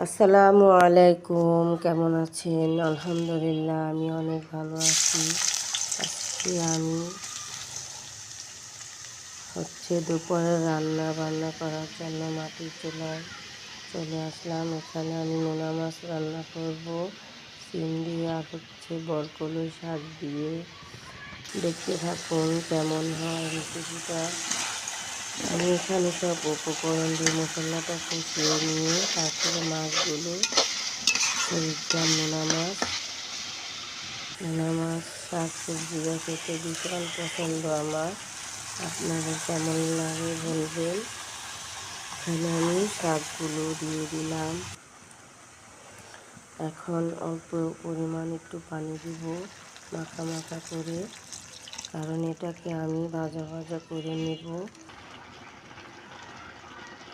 আসসালামু আলাইকুম, কেমন আছেন? আলহামদুলিল্লাহ, আমি অনেক ভালো আছি। আজকে আমি দুপুরে রান্না বান্না করার জন্য মাটির চুলায় চলে আসলাম। এখানে আমি নোনা মাছ রান্না করব সিম দিয়ে আর বরকলাই শাক দিয়ে। দেখতে থাকুন কেমন হয় রেসিপিটা। আমি এখানে সব উপকরণ দিয়ে মশলাটা কষিয়ে নিয়ে তারপরে মাছগুলো দিলাম। নোনা মাছ শাক সবজিটা খেতে ভীষণ পছন্দ আমার। আপনাদের কেমন লাগে বলবেন। এখানে আমি শাকগুলো দিয়ে দিলাম। এখন অল্প পরিমাণ একটু পানি দিব মাখা মাখা করে, কারণ এটাকে আমি ভাজা ভাজা করে নেব।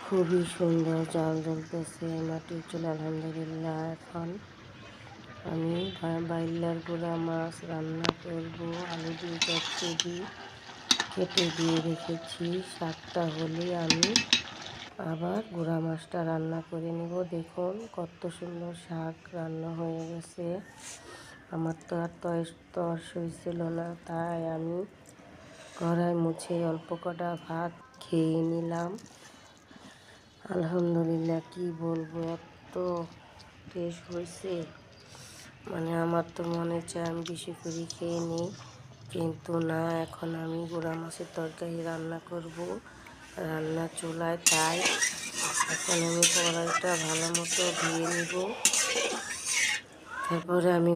খুবই সুন্দর জাল জ্বলতেছে মাটির চুলা, আলহামদুলিল্লাহ। এখন আমি বাইলার গুঁড়া মাছ রান্না করব। আলু দিয়ে চচ্চড়ি কেটে দিয়ে রেখেছি। শাকটা হলে আমি আবার গুঁড়া মাছটা রান্না করে নেব। দেখুন কত সুন্দর শাক রান্না হয়ে গেছে। আমার তো আর তর্স হয়েছিল না, তাই আমি কড়াই মুছে অল্প কটা ভাত খেয়ে নিলাম। আলহামদুলিল্লাহ, কি বলবো, এত টেস্ট হয়েছে। আমার তো মনে চায় আমি বেশি করে খেয়ে নিই, কিন্তু না, এখন আমি গুঁড়া মাছের তরকারি রান্না করব রান্না চুলায়। তাই এখন আমি কড়াইটা ভালো মতো ধুয়ে নিব। তারপরে আমি